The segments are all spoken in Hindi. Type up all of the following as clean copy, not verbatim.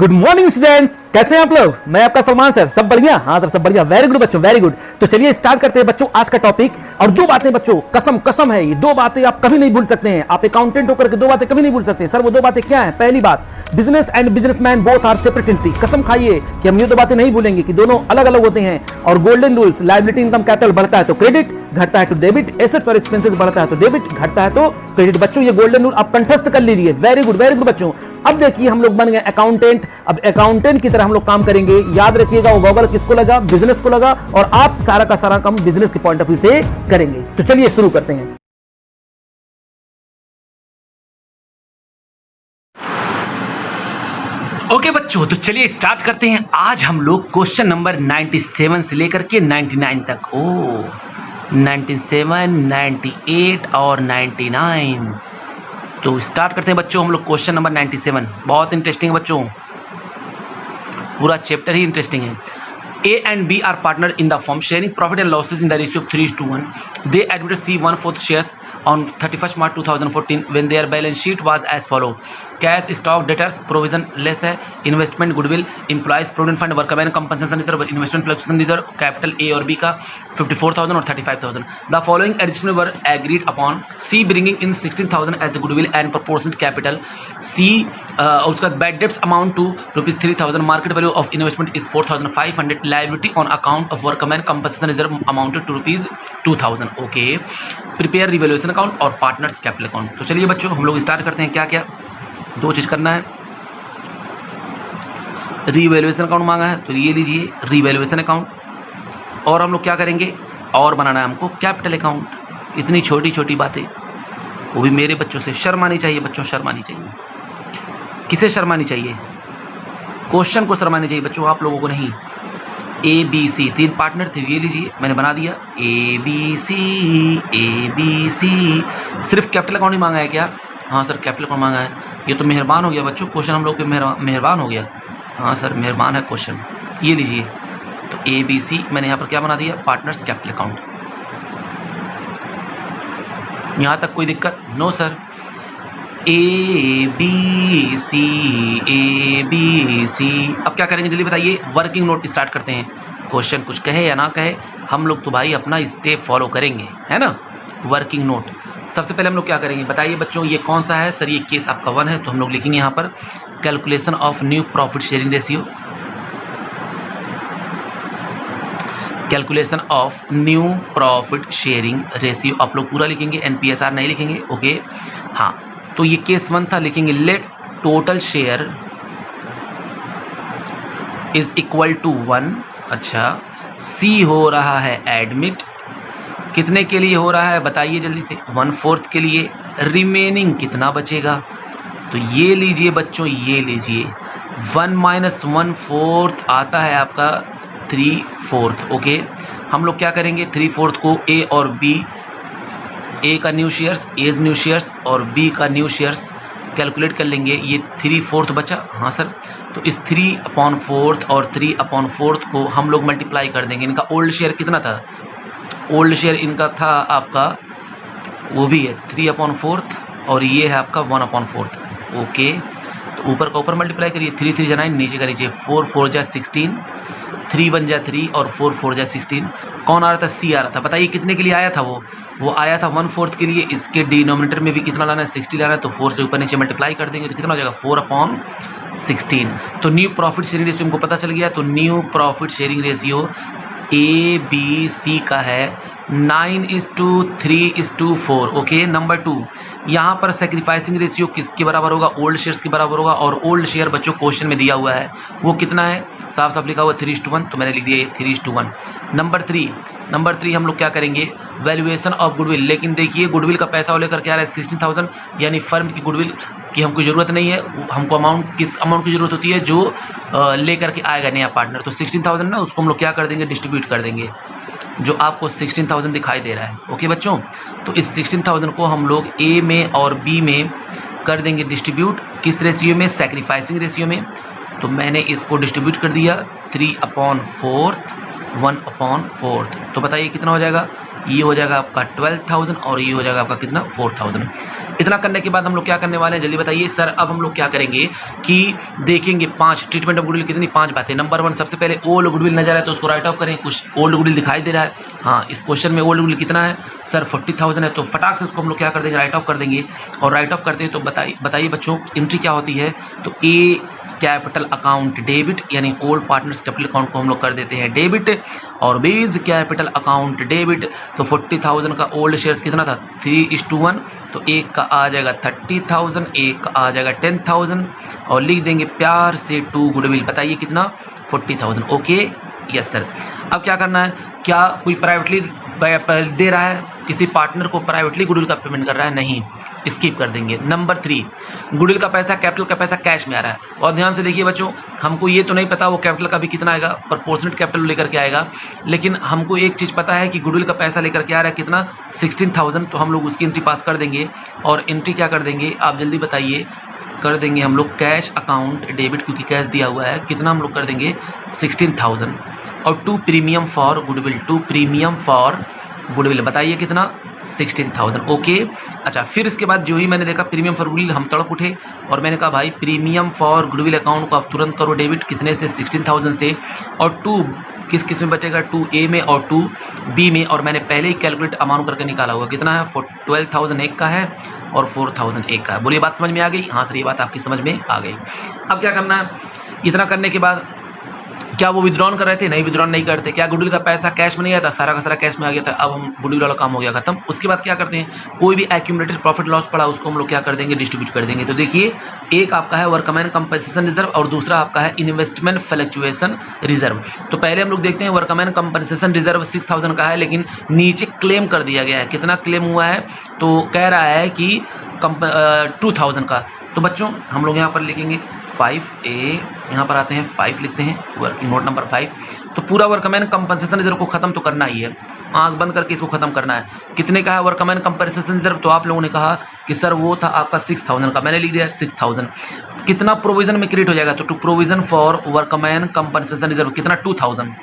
गुड मॉर्निंग स्टूडेंट्स, कैसे हैं आप लोग। मैं आपका सलमान सर। सब बढ़िया? हाँ सर, सब बढ़िया। वेरी गुड बच्चों, वेरी गुड। तो चलिए स्टार्ट करते हैं बच्चों आज का टॉपिक। और दो बातें बच्चों, कसम कसम है, ये दो बातें आप कभी नहीं भूल सकते हैं। आप अकाउंटेंट होकर के दो बातें कभी नहीं भूल सकते। सर वो दो बातें क्या है? पहली बात, business and businessman both are separate entity. कसम खाइए कि हम ये दो बातें नहीं भूलेंगे कि दोनों अलग अलग होते हैं। और golden rules, liability income capital बढ़ता है तो क्रेडिट, घटता है तो डेबिट, एसेट्स और एक्सपेंसेस बढ़ता है तो डेबिट, घटता है तो क्रेडिट। बच्चों ये गोल्डन रूल आप कंठस्थ कर लीजिए। वेरी गुड बच्चों। अब देखिए हम लोग बन गए अकाउंटेंट। अब अकाउंटेंट की तरह हम लोग काम करेंगे। याद रखिएगा वो गॉगल किसको लगा? बिजनेस को लगा। और आप सारा का सारा काम बिजनेस के पॉइंट ऑफ व्यू से करेंगे। तो चलिए शुरू करते हैं। ओके बच्चों, तो चलिए स्टार्ट करते हैं। आज हम लोग क्वेश्चन नंबर 97 से लेकर के 99 तक। 97, 98 और 99। तो स्टार्ट करते हैं बच्चों हम लोग क्वेश्चन नंबर 97। बहुत इंटरेस्टिंग है बच्चों, पूरा चैप्टर ही इंटरेस्टिंग है। A and B are partner in the firm, sharing profit and losses in the ratio of 3:1. They admitted C 1/4 shares on 31st March 2014 when their balance sheet was as follow: cash, stock, debtors, provision less है, investment, goodwill, employees provident fund, workman compensation इधर, investment fluctuation इधर, capital A और B का 54,000 और 35,000. The following adjustments were agreed upon: C bringing in 16,000 as a goodwill and proportionate capital. C उसका bad debts amount to ₹3,000. Market value of investment is 4,500. Liability on account of workman compensation reserve amounted to ₹2,000. Okay, prepare revaluation account और पार्टनर्स कैपिटल अकाउंट। तो चलिए बच्चों हम लोग स्टार्ट करते हैं। क्या क्या दो चीज करना है। रिवैल्यूएशन अकाउंट मांगा है तो ये लीजिए रिवैल्यूएशन अकाउंट। और हम लोग क्या करेंगे, और बनाना है हमको कैपिटल अकाउंट। इतनी छोटी छोटी बातें, वो भी मेरे बच्चों से। शर्म आनी चाहिए बच्चों, शर्म आनी चाहिए। किसे शर्म आनी चाहिए? क्वेश्चन को शर्म आनी चाहिए बच्चों, आप लोगों को नहीं। ए बी सी, तीन पार्टनर थे, ये लीजिए मैंने बना दिया ए बी सी। सिर्फ कैपिटल अकाउंट ही मांगा है क्या? हाँ सर कैपिटल अकाउंट मांगा है। ये तो मेहरबान हो गया बच्चों, क्वेश्चन हम लोग पे मेहरबान हो गया। हाँ सर मेहरबान है क्वेश्चन। ये लीजिए, तो ए बी सी मैंने यहाँ पर क्या बना दिया? Partners capital account. यहाँ तक कोई दिक्कत? No sir. A B C. अब क्या करेंगे जल्दी बताइए। वर्किंग नोट स्टार्ट करते हैं। क्वेश्चन कुछ कहे या ना कहे, हम लोग तो भाई अपना स्टेप फॉलो करेंगे, है ना। वर्किंग नोट सबसे पहले हम लोग क्या करेंगे बताइए बच्चों। ये कौन सा है? सर ये केस आपका 1 है, तो हम लोग लिखेंगे यहाँ पर calculation of new profit sharing ratio. Calculation of new profit sharing ratio आप लोग पूरा लिखेंगे, एनपीएसआर नहीं लिखेंगे। ओके हाँ, तो ये केस 1 था, लिखेंगे let's total share is equal to 1। अच्छा, सी हो रहा है एडमिट। कितने के लिए हो रहा है बताइए जल्दी से? 1/4 के लिए। रिमेनिंग कितना बचेगा? तो ये लीजिए बच्चों, ये लीजिए 1 - 1/4 आता है आपका 3/4। ओके, हम लोग क्या करेंगे? 3/4 को ए और बी, ए का new shares, a new shares और बी का न्यू शेयर्स कैलकुलेट कर लेंगे। ये 3/4 बचा। हाँ सर, तो इस 3/4 और 3/4 को हम लोग मल्टीप्लाई कर देंगे। इनका ओल्ड शेयर कितना था? ओल्ड शेयर इनका था आपका, वो भी है 3/4 और ये है आपका 1/4। ओके, तो ऊपर का ऊपर मल्टीप्लाई करिए। 3 3 जा 9, नीचे का नीचे 4 4 जा 16, 3 1 जा 3 और 4 4 जा 16। कौन आ रहा था? सी आ रहा था। बताइए कितने के लिए आया था? वो आया था 1/4 के लिए। इसके डिनोमिनेटर में भी कितना लाना है? 60 लाना है। तो 4 से ऊपर नीचे मल्टीप्लाई कर देंगे तो कितना हो जाएगा? 4/16। तो न्यू प्रॉफिट शेयरिंग रेशियो हमको पता चल गया। तो new profit sharing ratio A B C का है 9:3:4। ओके, नंबर 2, यहाँ पर सेक्रीफाइसिंग रेशियो किसके बराबर होगा? ओल्ड शेयर्स के बराबर होगा। और ओल्ड शेयर बच्चों क्वेश्चन में दिया हुआ है, वो कितना है? साफ साफ लिखा हुआ 3:1, तो मैंने लिख दिया ये 3:1। नंबर 3 हम लोग क्या करेंगे? Valuation of goodwill. लेकिन देखिए गुडविल का पैसा वो लेकर क्या रहा है? 16,000, यानी फर्म की गुडविल की हमको ज़रूरत नहीं है। हमको अमाउंट, किस अमाउंट की ज़रूरत होती है? जो लेकर के आएगा नया पार्टनर। तो 16,000 ना, उसको हम लोग क्या कर देंगे? डिस्ट्रीब्यूट कर देंगे, जो आपको 16,000 दिखाई दे रहा है। ओके बच्चों, तो इस 16,000 को हम लोग ए में और बी में कर देंगे डिस्ट्रीब्यूट। किस रेशियो में? सेक्रीफाइसिंग रेशियो में। तो मैंने इसको डिस्ट्रीब्यूट कर दिया 3/4, 1/4। तो बताइए कितना हो जाएगा? ये हो जाएगा आपका 12,000 और ये हो जाएगा आपका कितना? 4,000। इतना करने के बाद हम लोग क्या करने वाले हैं जल्दी बताइए सर। अब हम लोग क्या करेंगे कि देखेंगे 5 ट्रीटमेंट ऑफ गुडविल कितनी 5 बातें। नंबर 1 सबसे पहले ओल्ड गुडविल नजर है तो उसको राइट ऑफ करें। कुछ ओल्ड गुडविल दिखाई दे रहा है, हाँ इस क्वेश्चन में ओल्ड गुडविल कितना है सर 40,000 है, तो फटाक से उसको हम लोग क्या कर देंगे राइट ऑफ कर देंगे। और राइट ऑफ करते हैं तो बताइए बच्चों एंट्री क्या होती है। तो ए कैपिटल अकाउंट डेबिट यानी ओल्ड पार्टनर्स कैपिटल अकाउंट को हम लोग कर देते हैं डेबिट, और बीज कैपिटल अकाउंट डेबिट। तो 40,000 का ओल्ड शेयर्स कितना था 3:1, तो एक का आ जाएगा 30,000, एक का आ जाएगा 10,000 और लिख देंगे प्यार से टू गुडविल। बताइए कितना 40,000। Okay yes sir. अब क्या करना है, क्या कोई प्राइवेटली दे रहा है, किसी पार्टनर को प्राइवेटली गुडविल का पेमेंट कर रहा है, नहीं, स्किप कर देंगे। नंबर 3 गुडविल का पैसा कैपिटल का पैसा कैश में आ रहा है। और ध्यान से देखिए बच्चों, हमको ये तो नहीं पता वो कैपिटल का भी कितना आएगा, प्रोपोर्शनेट कैपिटल लेकर के आएगा, लेकिन हमको एक चीज़ पता है कि गुडविल का पैसा लेकर के आ रहा है कितना 16,000, तो हम लोग उसकी एंट्री पास कर देंगे। और एंट्री क्या कर देंगे आप जल्दी बताइए, कर देंगे हम लोग कैश अकाउंट डेबिट, क्योंकि कैश दिया हुआ है, कितना हम लोग कर देंगे 16,000। और to premium for goodwill, to premium for goodwill बताइए कितना 16,000। ओके अच्छा, फिर इसके बाद जो ही मैंने देखा प्रीमियम फॉर गुडविल, हम तड़प उठे और मैंने कहा भाई प्रीमियम फॉर गुडविल अकाउंट को आप तुरंत करो डेबिट, कितने से 16,000 से। और टू किस में बचेगा 2A में और 2B में, और मैंने पहले ही कैलकुलेट अमाउंट करके निकाला हुआ कितना है 12,000 एक का है और 4,000 एक का है। बोलिए बात समझ में आ गई। हाँ सर ये बात आपकी समझ में आ गई। अब क्या करना है, इतना करने के बाद क्या वो विड्रॉन कर रहे थे, नहीं विड्रॉन नहीं करते। क्या गुडविल का पैसा कैश में नहीं आया था, सारा का सारा कैश में आ गया था। अब हम गुडविल वाला काम हो गया खत्म। उसके बाद क्या करते हैं, कोई भी एक्यूमुलेटेड प्रॉफिट लॉस पड़ा उसको हम लोग क्या कर देंगे डिस्ट्रीब्यूट कर देंगे। तो देखिए एक आपका है वर्कमैन कंपनसेशन रिजर्व और दूसरा आपका है इन्वेस्टमेंट फ्लक्चुएशन रिजर्व। तो पहले हम लोग देखते हैं वर्कमैन कंपनसेशन रिजर्व 6,000 का है, लेकिन नीचे क्लेम कर दिया गया है। कितना क्लेम हुआ है, तो कह रहा है कि 2,000 का। तो बच्चों हम लोग यहाँ पर लिखेंगे 5A, यहाँ पर आते हैं 5 लिखते हैं, वर्किंग नोट नंबर 5। तो पूरा वर्कमैन कंपनसेशन रिजर्व को खत्म तो करना ही है, आंख बंद करके इसको खत्म करना है। कितने का है वर्कमैन कंपनसेशन रिजर्व, तो आप लोगों ने कहा कि सर वो था आपका 6,000 का, मैंने लिख दिया 6,000। कितना प्रोविजन में क्रिएट हो जाएगा, तो to provision for workman compensation reserve कितना 2,000,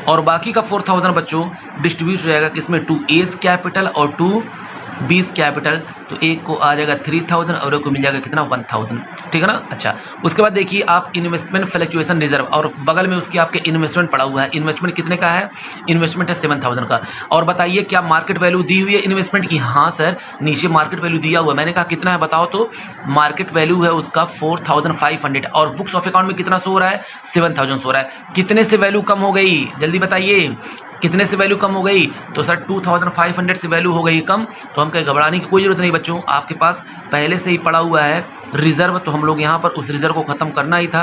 और बाकी का 4,000 बच्चों डिस्ट्रीब्यूट हो जाएगा किसमें 2A's कैपिटल और 2B's कैपिटल। तो एक को आ जाएगा 3,000 और एक को मिल जाएगा कितना 1,000, ठीक है ना। अच्छा उसके बाद देखिए आप इन्वेस्टमेंट फ्लक्चुएशन रिजर्व, और बगल में उसके आपके इन्वेस्टमेंट पड़ा हुआ है। इन्वेस्टमेंट कितने का है, इन्वेस्टमेंट है 7,000 का। और बताइए क्या मार्केट वैल्यू दी हुई है इन्वेस्टमेंट की, हाँ सर नीचे मार्केट वैल्यू दिया हुआ है। मैंने कहा कितना है बताओ, तो मार्केट वैल्यू है उसका 4,500 और बुक्स ऑफ अकाउंट में कितना सो रहा है 7,000 सो रहा है। कितने से वैल्यू कम हो गई जल्दी बताइए, कितने से वैल्यू कम हो गई, तो सर 2,500 से वैल्यू हो गई कम। तो हम कहीं घबराने की कोई ज़रूरत नहीं बच्चों, आपके पास पहले से ही पड़ा हुआ है रिजर्व, तो हम लोग यहाँ पर उस रिजर्व को ख़त्म करना ही था,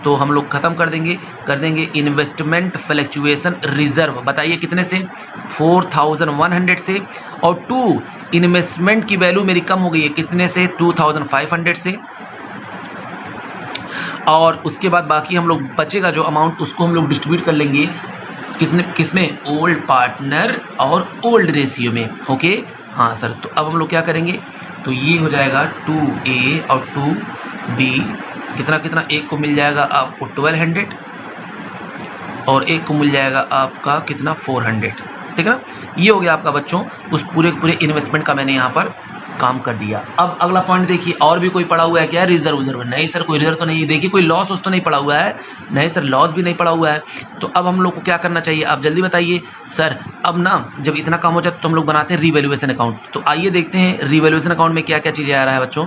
तो हम लोग ख़त्म कर देंगे इन्वेस्टमेंट फ्लक्चुएशन रिजर्व। बताइए कितने से 4,100 से, और 2 इन्वेस्टमेंट की वैल्यू मेरी कम हो गई है कितने से 2,500 से। और उसके बाद बाकी हम लोग बचेगा जो अमाउंट उसको हम लोग डिस्ट्रीब्यूट कर लेंगे कितने किसमें, ओल्ड पार्टनर और ओल्ड रेशियो में। ओके हाँ सर। तो अब हम लोग क्या करेंगे, तो ये हो जाएगा 2A और 2B कितना कितना, एक को मिल जाएगा आपको 1,200 और एक को मिल जाएगा आपका कितना 400, ठीक है ना। ये हो गया आपका बच्चों उस पूरे इन्वेस्टमेंट का मैंने यहाँ पर काम कर दिया। अब अगला पॉइंट देखिए, और भी कोई पड़ा हुआ है क्या रिजर्व, नहीं सर कोई रिजर्व तो नहीं। देखिए कोई लॉस तो नहीं पड़ा हुआ है, नहीं सर लॉस भी नहीं पड़ा हुआ है। तो अब हम लोग को क्या करना चाहिए, आप जल्दी बताइए सर। अब ना जब इतना काम हो जाए तो हम लोग बनाते हैं रीवैल्यूएशन अकाउंट। तो आइए देखते हैं रीवैल्यूएशन अकाउंट में क्या क्या चीज़ें आ रहा है बच्चों।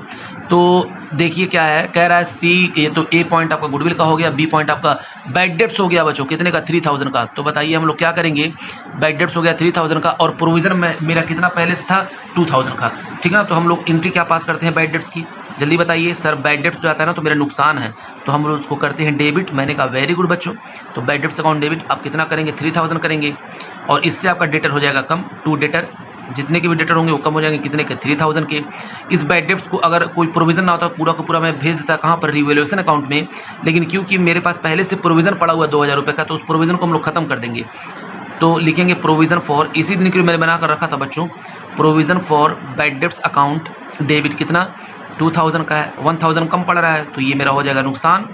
तो देखिए क्या है, कह रहा है सी, ये तो ए पॉइंट आपका गुडविल का हो गया, बी पॉइंट आपका बैड डेब्ट्स हो गया बच्चों, कितने का 3,000 का। तो बताइए हम लोग क्या करेंगे, बैड डेब्ट्स हो गया 3,000 का, और प्रोविजन में मेरा कितना पहले से था 2,000 का, ठीक है ना। तो हम लोग एंट्री क्या पास करते हैं बैड डेब्ट्स की, जल्दी बताइए सर। बैड डेब्ट्स जो आता है ना तो मेरा नुकसान है, तो हम लोग उसको करते हैं डेबिट। मैंने कहा वेरी गुड बच्चों। तो बैड डेब्ट्स अकाउंट डेबिट आप कितना करेंगे 3,000 करेंगे, और इससे आपका डेटर हो जाएगा कम, 2 डेटर, जितने के भी डेटर होंगे वो कम हो जाएंगे कितने के 3,000 के। इस बैड डेब्ट्स को अगर कोई प्रोविजन ना होता पूरा का पूरा मैं भेज देता कहाँ पर रीवैल्यूएशन अकाउंट में, लेकिन क्योंकि मेरे पास पहले से प्रोविजन पड़ा हुआ 2,000 रुपये का, तो उस प्रोविजन को हम लोग खत्म कर देंगे। तो लिखेंगे प्रोविजन फॉर, इसी दिन के लिए मैंने बना कर रखा था बच्चों, provision for bad debts account debit कितना 2,000 का है, 1,000 कम पड़ रहा है, तो ये मेरा हो जाएगा नुकसान,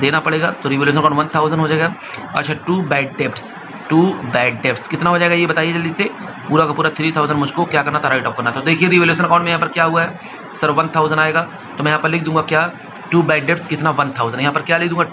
देना पड़ेगा। तो रीवैल्यूएशन अकाउंट 1,000 हो जाएगा। अच्छा 2 bad debts to bad debts कितना हो जाएगा ये बताइए जल्दी से। पूरा का पूरा 3000 मुझको क्या करना था, राइट ऑफ करना था। तो देखिए रिवैल्यूएशन अकाउंट में यहाँ पर क्या हुआ है सर 1000 आएगा, तो मैं यहाँ पर लिख दूंगा क्या टू बैड डेब्ट्स कितना 1000। यहाँ पर क्या लिख दूंगा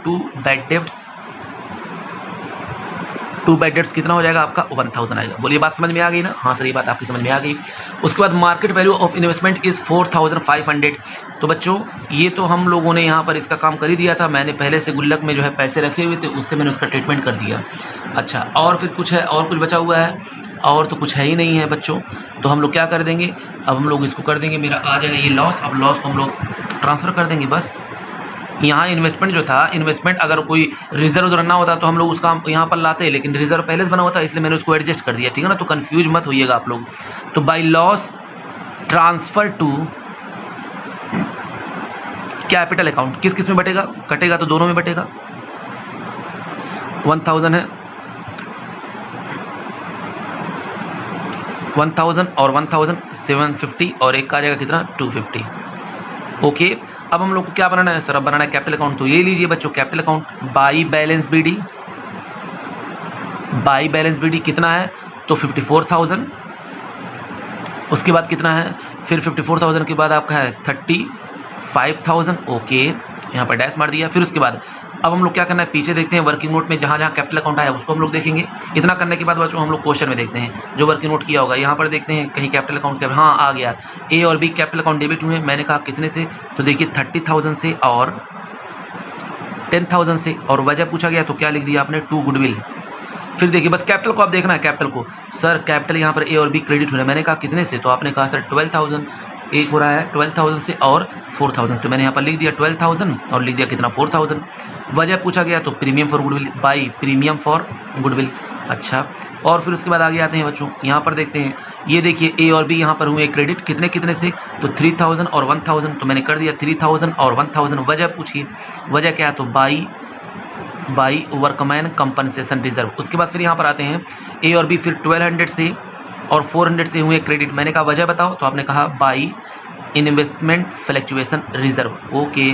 टू बैड डेब्ट्स कितना हो जाएगा आपका 1000 आएगा। बोलिए बात समझ में आ गई ना। हाँ सर ये बात आपकी समझ में आ गई। उसके बाद market value of investment is 4500। तो बच्चों ये तो हम लोगों ने यहाँ पर इसका काम कर ही दिया था, मैंने पहले से गुल्लक में जो है पैसे रखे हुए थे उससे मैंने उसका ट्रीटमेंट कर दिया। अच्छा और फिर कुछ है, और कुछ बचा हुआ है, और तो कुछ है ही नहीं है बच्चों। तो हम लोग क्या कर देंगे, अब हम लोग इसको कर देंगे, मेरा आ जाएगा ये लॉस। अब लॉस को हम लोग ट्रांसफ़र कर देंगे बस। यहाँ इन्वेस्टमेंट जो था, इन्वेस्टमेंट अगर कोई रिजर्व रखना होता तो हम लोग उसका यहाँ पर लाते, लेकिन रिजर्व पहले से बना हुआ था इसलिए मैंने उसको एडजस्ट कर दिया, ठीक है ना। तो कंफ्यूज मत होइएगा आप लोग। तो by loss transfer to capital account किस किस में बटेगा, कटेगा तो दोनों में बटेगा। 1000 है 1000 और 1750 और एक का आ जाएगा कितना 250। ओके अब हम लोग को क्या बनाना है सर, अब बनाना है कैपिटल अकाउंट। तो ये लीजिए बच्चों capital account by balance BD कितना है तो 54000। उसके बाद कितना है फिर 54000 के बाद आपका है 35000। ओके यहाँ पर डैश मार दिया। फिर उसके बाद अब हम लोग क्या करना है, पीछे देखते हैं वर्किंग नोट में जहाँ जहाँ कैपिटल अकाउंट आया उसको हम लोग देखेंगे। इतना करने के बाद बच्चों हम लोग क्वेश्चन में देखते हैं जो वर्किंग नोट किया होगा, यहाँ पर देखते हैं कहीं कैपिटल अकाउंट क्या, हाँ आ गया ए और बी कैपिटल अकाउंट डेबिट हुए। मैंने कहा कितने से, तो देखिए 30,000 से और 10,000 से, और वजह पूछा गया तो क्या लिख दिया आपने टू गुडविल। फिर देखिए बस कैपिटल को आप देखना है, कैपिटल को सर कैपिटल यहाँ पर ए और बी क्रेडिट हो रहा है। मैंने कहा कितने से, तो आपने कहा सर 12,000, एक हो रहा है 12,000 से और 4,000, तो मैंने यहाँ पर लिख दिया 12,000 और लिख दिया कितना 4,000। वजह पूछा गया तो premium for goodwill by premium for goodwill. अच्छा और फिर उसके बाद आगे आते हैं बच्चों, यहाँ पर देखते हैं ये देखिए ए और बी यहाँ पर हुए क्रेडिट कितने कितने से, तो 3,000 और 1,000, तो मैंने कर दिया 3,000 और 1,000। वजह पूछिए, वजह क्या है तो बाई वर्कमैन कंपनसेशन रिजर्व। उसके बाद फिर यहाँ पर आते हैं ए और बी फिर 1200 से और 400 से हुए क्रेडिट। मैंने कहा वजह बताओ, तो आपने कहा by investment fluctuation reserve. Okay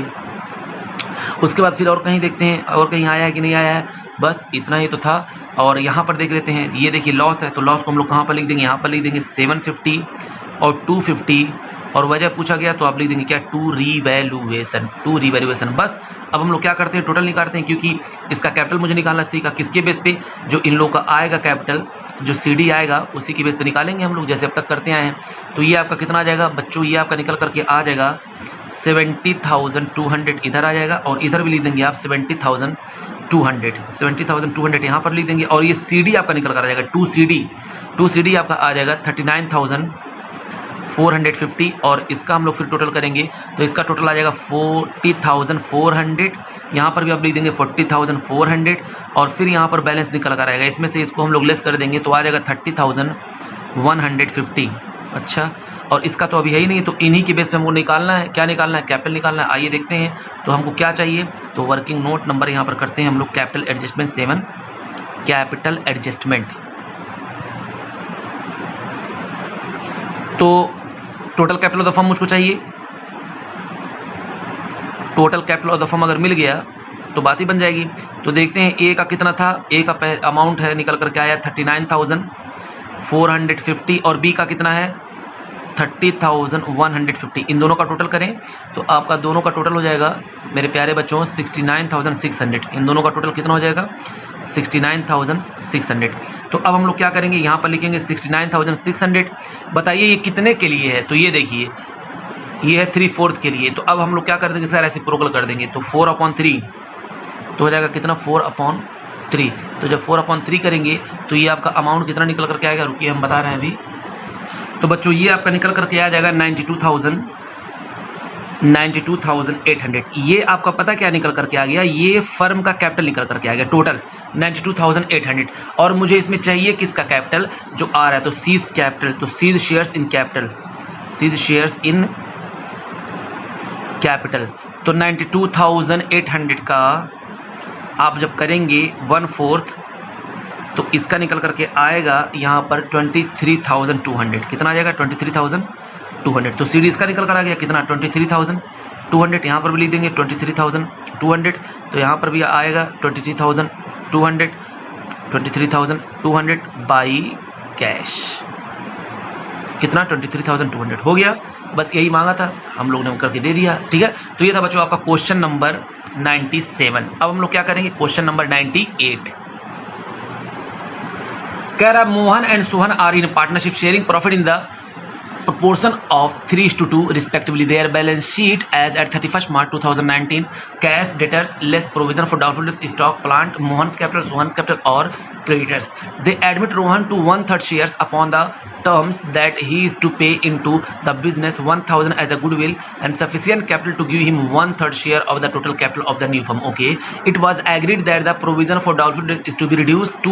उसके बाद फिर और कहीं देखते हैं और कहीं आया है कि नहीं आया है, बस इतना ही तो था। और यहाँ पर देख लेते हैं, ये देखिए लॉस है, तो लॉस को हम लोग कहाँ पर लिख देंगे, यहाँ पर लिख देंगे 750 और 250 और वजह पूछा गया तो आप लिख देंगे क्या टू रिवैल्यूएशन। बस अब हम लोग क्या करते हैं टोटल निकालते हैं, क्योंकि इसका कैपिटल मुझे निकालना सी का किसके बेस पे, जो इन लोगों का आएगा कैपिटल जो सीडी आएगा उसी के बेस पे निकालेंगे हम लोग जैसे अब तक करते आए हैं। तो ये आपका कितना आ जाएगा बच्चों, ये आपका निकल करके आ जाएगा 70,200 इधर आ जाएगा और इधर भी लिख देंगे आप 70,200 यहाँ पर लिख देंगे। और ये सीडी आपका निकल कर आ जाएगा टू सीडी आपका आ जाएगा 39,450 और इसका हम लोग फिर टोटल करेंगे तो इसका टोटल आ जाएगा 40,400। यहाँ पर भी आप लिख देंगे 40,400 और फिर यहाँ पर बैलेंस निकल कर आएगा, इसमें से इसको हम लोग लेस कर देंगे तो आ जाएगा 30,150। अच्छा और इसका तो अभी है ही नहीं, तो इन्हीं के बेस पे हमको निकालना है, क्या निकालना है कैपिटल निकालना है। आइए देखते हैं तो हमको क्या चाहिए, तो वर्किंग नोट नंबर यहाँ पर करते हैं हम लोग कैपिटल एडजस्टमेंट 7 कैपिटल एडजस्टमेंट। तो total capital of the firm मुझको चाहिए, total capital of the firm अगर मिल गया तो बात ही बन जाएगी। तो देखते हैं ए का कितना था, ए का अमाउंट है निकल करके आया 39,450 और बी का कितना है 30,150। इन दोनों का टोटल करें तो आपका दोनों का टोटल हो जाएगा मेरे प्यारे बच्चों 69,600। इन दोनों का टोटल कितना हो जाएगा 69,600। तो अब हम लोग क्या करेंगे, यहाँ पर लिखेंगे 69,600। बताइए ये कितने के लिए है, तो ये देखिए ये है 3/4 के लिए। तो अब हम लोग क्या कर देंगे सर ऐसे प्रोगल कर देंगे तो 4/3 तो हो जाएगा कितना 4/3। तो जब 4/3 करेंगे तो ये आपका अमाउंट कितना निकल करके आएगा, रुकिए हम बता रहे हैं अभी। तो बच्चों ये आपका निकल करके आ जाएगा 92,800। ये आपका पता क्या निकल करके आ गया, ये फर्म का कैपिटल निकल करके आ गया टोटल 92,800। और मुझे इसमें चाहिए किसका कैपिटल जो आ रहा है, तो सीज कैपिटल, तो C's shares in capital, C's shares in capital. तो 92,800 का आप जब करेंगे 1/4 तो इसका निकल करके आएगा यहाँ पर 23,200। कितना आ जाएगा 23,200। तो सीडी इसका निकल कर आ गया कितना 23,200। यहाँ पर भी लिख देंगे 23,200। तो यहाँ पर भी आएगा 23,200। 23,200 बाई कैश, कितना 23,200 हो गया। बस यही मांगा था, हम लोग ने करके दे दिया। ठीक है, तो ये था बच्चों आपका क्वेश्चन नंबर 97। अब हम लोग क्या करेंगे, क्वेश्चन नंबर 98। कह रहा Mohan and Sohan are in partnership sharing profit in the proportion of 3:2 respectively. Their balance sheet as at 31st March 2019, cash, debtors less provision for doubtful stock, plant, Mohan's capital, Sohan's capital or creditors. They admit Rohan to 1/3 shares upon the terms that he is to pay into the business 1,000 as a goodwill and sufficient capital to give him 1/3 share of the total capital of the new firm. Okay, it was agreed that the provision for doubtful debts is to be reduced to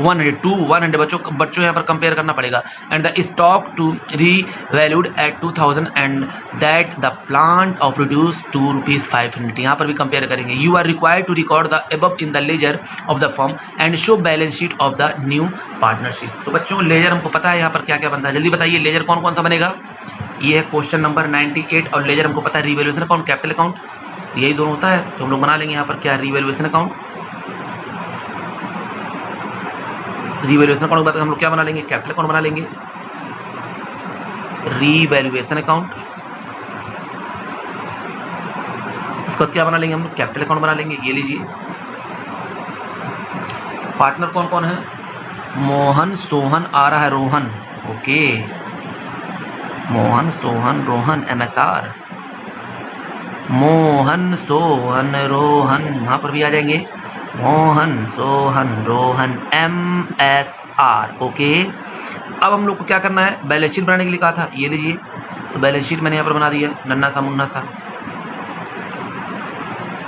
100 बच्चों यहाँ पर कंपेयर करना पड़ेगा, and the stock to revalued at 2,000 and that the plant of reduced to ₹500. यहाँ पर भी कंपेयर करेंगे. You are required to record the above in the ledger of the firm and show balance sheet of the new partnership. तो बच्चों लेजर हमको पता है यहाँ पर क्या क्या बनता है, जल्दी बताइए लेजर कौन कौन सा बनेगा. ये है क्वेश्चन नंबर 98 और लेजर हमको पता है रिवैल्यूएशन अकाउंट, कैपिटल अकाउंट, यही दोनों होता है. तो हम लोग बना लेंगे यहाँ पर क्या, रिवैल्यूएशन अकाउंट. रिवैल्यूएशन अकाउंट के बाद हम लोग क्या बना लेंगे, कैपिटल अकाउंट बना लेंगे. रीवैल्यूएशन अकाउंट, इसके बाद क्या बना लेंगे हम लोग, कैपिटल अकाउंट बना लेंगे. ये लीजिए पार्टनर कौन कौन है, मोहन सोहन आ रहा है रोहन. ओके, मोहन सोहन रोहन MSR, मोहन सोहन रोहन, यहाँ पर भी आ जाएंगे मोहन सोहन रोहन MSR. ओके, अब हम लोग को क्या करना है, बैलेंस शीट बनाने के लिए कहा था. ये लीजिए, तो बैलेंस शीट मैंने यहाँ पर बना दिया नन्ना सा मुन्ना सा.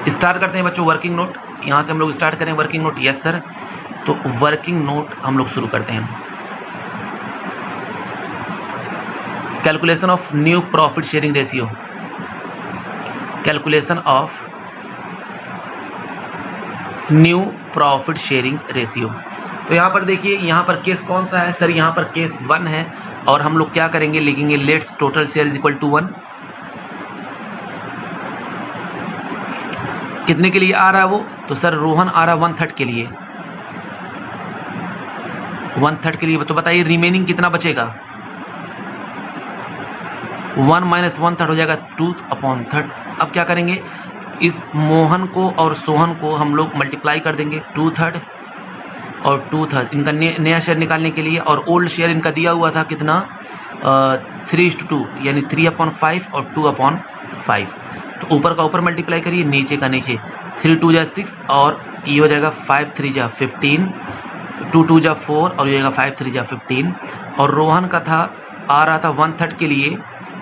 स्टार्ट करते हैं बच्चों वर्किंग नोट. यहाँ से हम लोग स्टार्ट करें वर्किंग नोट. यस सर, तो वर्किंग नोट हम लोग शुरू करते हैं. Calculation of new profit sharing ratio, calculation of new profit sharing ratio. तो यहाँ पर देखिए, यहाँ पर केस कौन सा है सर, यहाँ पर केस 1 है और हम लोग क्या करेंगे, लिखेंगे let's total share is equal to 1. कितने के लिए आ रहा है वो, तो सर रोहन आ रहा है 1/3 के लिए, 1/3 के लिए. तो बताइए रिमेनिंग कितना बचेगा, 1 - 1/3 हो जाएगा 2/3. अब क्या करेंगे, इस मोहन को और सोहन को हम लोग मल्टीप्लाई कर देंगे 2/3 और 2/3 इनका नया शेयर निकालने के लिए. और ओल्ड शेयर इनका दिया हुआ था कितना, 3:2 यानी 3/5 और 2/5. तो ऊपर का ऊपर मल्टीप्लाई करिए, नीचे का नीचे. 3 × 2 = 6 और ये हो जाएगा 5 × 3 = 15, 2 × 2 = 4 और ये हो जाएगा 5 × 3 = 15. और रोहन का था आ रहा था 1/3 के लिए,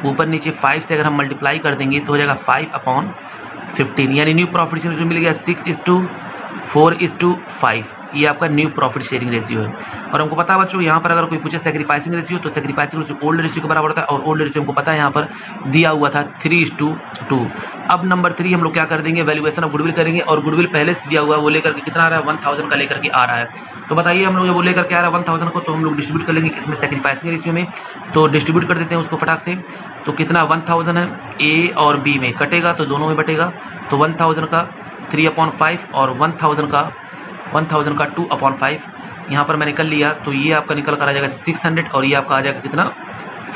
ऊपर नीचे 5 से अगर हम मल्टीप्लाई कर देंगे तो हो जाएगा 5/15. यानी न्यू प्रॉफिट शेयरिंग मिल गया 6:4:5. ये आपका न्यू प्रॉफिट शेयरिंग रेशियो है. और हमको पता है बच्चों, यहाँ पर अगर कोई पूछे सेक्रीफाइसिंग रेशियो, तो सेक्रीफाइसिंग रेशियो ओल्ड रेशियो के बराबर होता है और ओल्ड रेशियो हमको पता है यहाँ पर दिया हुआ था 3:2. अब नंबर 3 हम लोग क्या कर देंगे, वैल्यूएशन ऑफ गुडविल करेंगे. और गुडविल पहले से दिया हुआ है, वो लेकर के कितना आ रहा है, 1000 का लेकर के आ रहा है. तो बताइए हम लोग जब वो लेकर के आ रहा है 1000 को, तो हम लोग डिस्ट्रीब्यूट कर लेंगे इसमें सेक्रीफाइसिंग रेशियो में. तो डिस्ट्रीब्यूट कर देते हैं उसको फटाक से. तो कितना 1000 है, ए और बी में कटेगा तो दोनों में बटेगा. तो 1000 का 3/5 और 1000 का 2/5 यहाँ पर मैंने कर लिया. तो ये आपका निकल कर आ जाएगा 600 और ये आपका आ जाएगा कितना,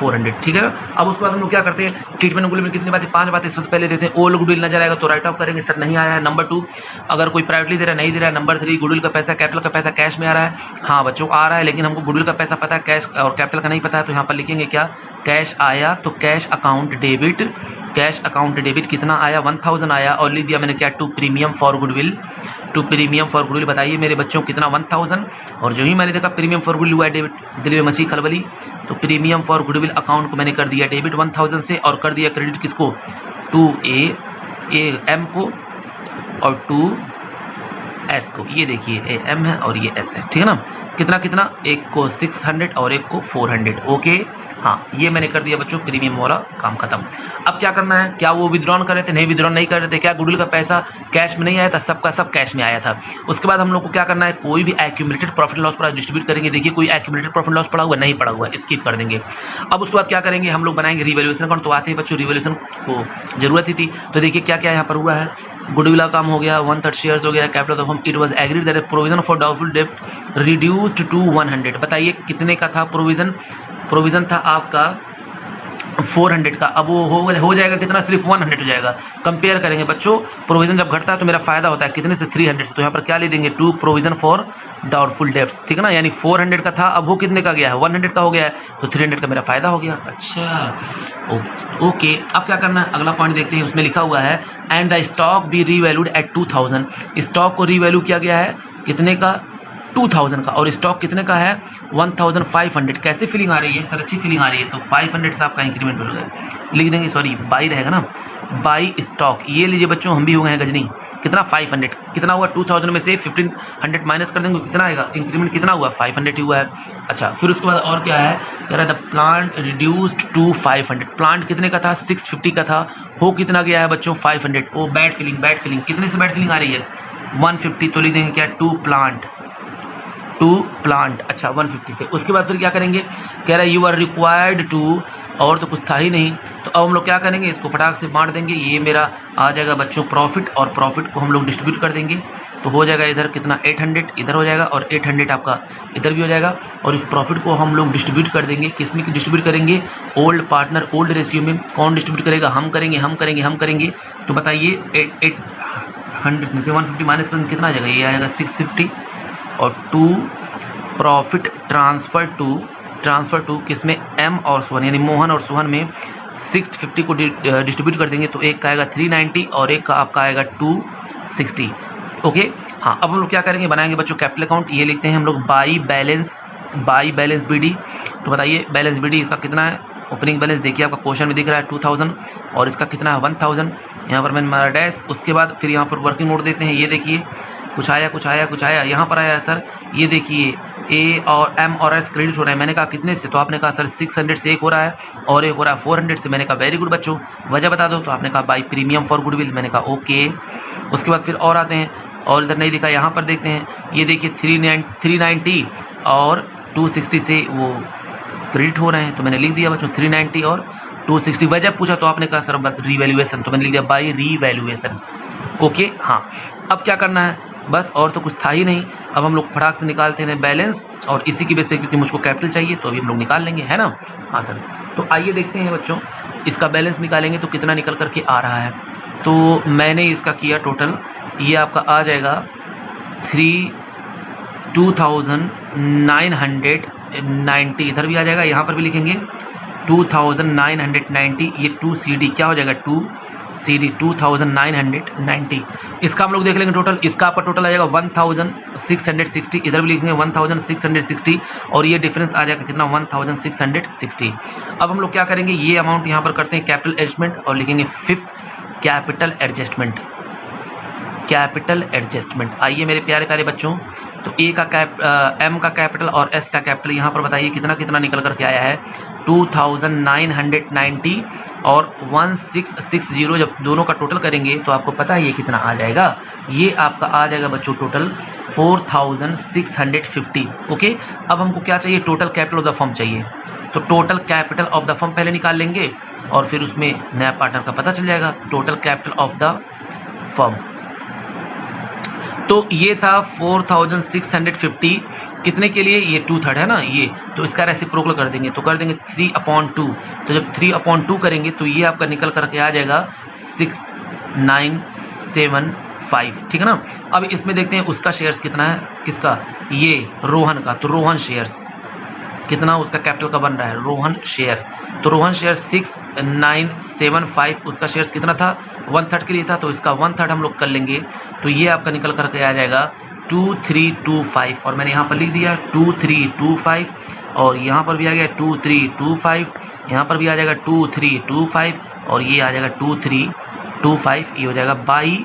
400. ठीक है. अब उसके बाद हम लोग क्या करते हैं, ट्रीटमेंट गुडविल में कितनी बातें, 5 बातें सबसे पहले देते हैं. ओल्ड गुडविल नजर आएगा तो राइट ऑफ करेंगे, सर नहीं आया है. नंबर 2 अगर कोई प्राइवेटली दे रहा है, नहीं दे रहा है. नंबर 3 गुडविल का पैसा, कैपिटल का पैसा कैश में आ रहा है. हाँ बच्चों आ रहा है, लेकिन हमको गुडविल का पैसा पता है, कैश और कैपिटल का नहीं पता है. तो यहाँ पर लिखेंगे क्या, कैश आया तो cash account debit, cash account debit कितना आया, 1000 आया. और लिख दिया मैंने क्या, to premium for goodwill, to premium for goodwill. बताइए मेरे बच्चों कितना, 1000. और जो ही मैंने देखा प्रीमियम फॉर गुडविल हुआ है डेबिट, दिल में मची खलबली. तो प्रीमियम फॉर गुडविल अकाउंट को मैंने कर दिया डेबिट 1000 से, और कर दिया क्रेडिट किसको, 2AM को और 2S को. ये देखिए AM है और ये S है. ठीक है ना. कितना कितना, एक को 600 और एक को 400. ओके. हाँ, ये मैंने कर दिया बच्चों प्रीमियम वाला काम खत्म. अब क्या करना है, क्या वो विड्रॉन कर रहे थे, नहीं विड्रॉन नहीं कर रहे थे. क्या गुडविल का पैसा कैश में नहीं आया था, सबका सब कैश में आया था. उसके बाद हम लोग को क्या करना है, कोई भी एक्यूमुलेटेड प्रॉफिट लॉस पड़ा डिस्ट्रीब्यूट करेंगे. देखिए कोई एक्यूमुलेटेड प्रॉफिट लॉस पड़ा हुआ नहीं, पड़ा हुआ स्किप कर देंगे. अब उसके बाद क्या करेंगे, हम लोग बनाएंगे रिवैल्यूएशन अकाउंट. तो आते ही बच्चों रिवैल्यूएशन को जरूरत ही थी. तो देखिए क्या क्या यहाँ पर हुआ है, गुडविल का काम हो गया, 1/3 शेयर्स हो गया, capital of firm it was agreed that provision for doubtful डेब्ट रिड्यूस्ड टू 100। बताइए कितने का था प्रोविजन था आपका 400 का, अब वो हो जाएगा कितना, सिर्फ 100 हो जाएगा। कंपेयर करेंगे बच्चों, प्रोविजन जब घटता है तो मेरा फायदा होता है कितने से, 300 से। तो यहाँ पर क्या ले देंगे, to provision for doubtful debts, ठीक है ना, यानी 400 का था, अब वो कितने का गया है, 100 का हो गया है, तो 300 का मेरा फायदा हो गया। अच्छा ओके, अब क्या करना है, अगला पॉइंट देखते हैं। उसमें लिखा हुआ है and the stock be revalued at 2000। Stock को रीवैल्यू किया गया है कितने का, 2000 का, और स्टॉक कितने का है, 1500। कैसे फीलिंग आ रही है सर, अच्छी फीलिंग आ रही है, तो 500 से आपका इंक्रीमेंट हो गया, लिख देंगे, सॉरी बाई रहेगा ना, बाई स्टॉक। ये लीजिए बच्चों, हम भी हो गए हैं गजनी, कितना 500, कितना हुआ 2000 में से 1500 माइनस कर देंगे, कितना आएगा, इंक्रीमेंट कितना हुआ, 500 ही हुआ है। अच्छा, फिर उसके बाद और क्या है, कह रहा है the plant reduced to 500। Plant कितने का था, 650 का था, हो कितना गया है बच्चों, 500। ओ बैड फीलिंग, कितने से बैड फीलिंग आ रही है, 150, तो लिख देंगे क्या, टू प्लांट। अच्छा 150 से, उसके बाद फिर क्या करेंगे, कह रहा है यू आर रिक्वायर्ड टू, और तो कुछ था ही नहीं, तो अब हम लोग क्या करेंगे, इसको फटाक से बांट देंगे, ये मेरा आ जाएगा बच्चों प्रॉफिट, और प्रॉफिट को हम लोग डिस्ट्रीब्यूट कर देंगे, तो हो जाएगा इधर कितना, 800 इधर हो जाएगा, और 800 आपका इधर भी हो जाएगा, और इस प्रॉफिट को हम लोग डिस्ट्रीब्यूट कर देंगे, किसमें डिस्ट्रीब्यूट करेंगे, ओल्ड पार्टनर ओल्ड रेशियो में। कौन डिस्ट्रीब्यूट करेगा, हम करेंगे। तो बताइए 800 में से 150 माइनस करेंगे, कितना आ जाएगा, ये आएगा 650, और टू प्रॉफिट ट्रांसफ़र टू किसमें, एम और सोहन, यानी मोहन और सोहन में 650 को डिस्ट्रीब्यूट कर देंगे, तो एक का आएगा 390 और एक का आपका आएगा 260। ओके, हाँ, अब हम लोग क्या करेंगे, बनाएंगे बच्चों कैपिटल अकाउंट। ये लिखते हैं हम लोग बाई बैलेंस बीडी। तो बताइए बैलेंस बीडी इसका कितना है, ओपनिंग बैलेंस देखिए आपका क्वेश्चन में दिख रहा है 2000, और इसका कितना है 1000। यहाँ पर मैंने मारा डैश, उसके बाद फिर यहाँ पर वर्किंग नोट देते हैं, ये देखिए कुछ आया, यहाँ पर आया सर, ये देखिए ए और एम और एस क्रेडिट हो रहा है। मैंने कहा कितने से, तो आपने कहा सर 600 से एक हो रहा है, और एक हो रहा है 400 से। मैंने कहा वेरी गुड बच्चों, वजह बता दो, तो आपने कहा बाई प्रीमियम फॉर गुडविल। मैंने कहा ओके। उसके बाद फिर और आते हैं, और इधर नहीं दिखा, यहाँ पर देखते हैं, ये देखिए 390 और 260 से वो क्रेडिट हो रहे हैं, तो मैंने लिख दिया बच्चों 390 और 260। वजह पूछा तो आपने कहा सर रीवैल्यूएशन, तो मैंने लिख दिया बाई रीवैल्यूएशन। ओके, हाँ, अब क्या करना है, बस और तो कुछ था ही नहीं। अब हम लोग फटाक से निकालते हैं बैलेंस, और इसी की बेस पे, क्योंकि मुझको कैपिटल चाहिए, तो अभी हम लोग निकाल लेंगे, है ना। हाँ सर, तो आइए देखते हैं बच्चों, इसका बैलेंस निकालेंगे तो कितना निकल करके आ रहा है। तो मैंने इसका किया टोटल, ये आपका आ जाएगा 2990, इधर भी आ जाएगा, यहाँ पर भी लिखेंगे 2990, ये 2CD क्या हो जाएगा, 2CD 2990। इसका हम लोग देख लेंगे टोटल, इसका आपका टोटल आ जाएगा 1660, इधर भी लिखेंगे 1660, और ये डिफरेंस आ जाएगा कितना, 1660। अब हम लोग क्या करेंगे, ये अमाउंट यहाँ पर करते हैं कैपिटल एडजस्टमेंट, और लिखेंगे 5th कैपिटल एडजस्टमेंट। आइए मेरे प्यारे बच्चों, तो ए का एम का कैपिटल और एस का कैपिटल यहाँ पर बताइए कितना निकल करके आया है, 2990 और 1660। जब दोनों का टोटल करेंगे तो आपको पता है ये कितना आ जाएगा, ये आपका आ जाएगा बच्चों टोटल 4650। ओके, अब हमको क्या चाहिए, total capital of the firm चाहिए, तो total capital of the firm पहले निकाल लेंगे, और फिर उसमें नया पार्टनर का पता चल जाएगा, total capital of the firm. तो ये था 4650, कितने के लिए, ये 2/3 है ना ये, तो इसका रेसिप्रोकल कर देंगे, तो कर देंगे 3/2। तो जब 3/2 करेंगे तो ये आपका निकल करके आ जाएगा 6975, ठीक है ना। अब इसमें देखते हैं उसका शेयर्स कितना है, किसका, ये रोहन का, तो रोहन शेयर्स कितना उसका कैपिटल का बन रहा है, रोहन शेयर, तो रोहन शेयर 6975, उसका शेयर्स कितना था, 1/3 के लिए था, तो इसका 1/3 हम लोग कर लेंगे, तो ये आपका निकल करके आ जाएगा 2325, और मैंने यहाँ पर लिख दिया 2325, और यहाँ पर भी आ गया 2325, यहाँ पर भी आ जाएगा 2325, और ये आ जाएगा 2325, ये हो जाएगा बाई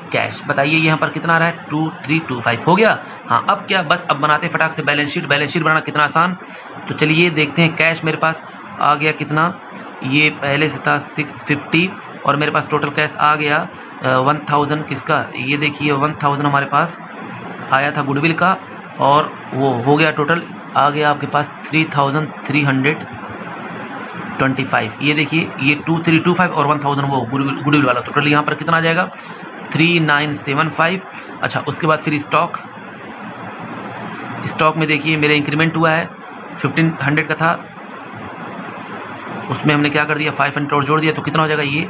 कैश। बताइए यहाँ पर कितना आ रहा है, 2325 हो गया। हाँ, अब क्या, बस अब बनाते फटाक से बैलेंस शीट बनाना कितना आसान। तो चलिए देखते हैं, कैश मेरे पास आ गया कितना, ये पहले से था 650, और मेरे पास टोटल कैश आ गया 1000, किसका, ये देखिए 1000 हमारे पास आया था गुडविल का, और वो हो गया टोटल आ गया आपके पास 3300, 25, ये देखिए ये 2325 और 1000 वो गुडविल वाला, टोटल यहाँ पर कितना आ जाएगा 3975। अच्छा उसके बाद फिर स्टॉक में देखिए मेरा इंक्रीमेंट हुआ है, 1500 का था, उसमें हमने क्या कर दिया 500 और जोड़ दिया, तो कितना हो जाएगा ये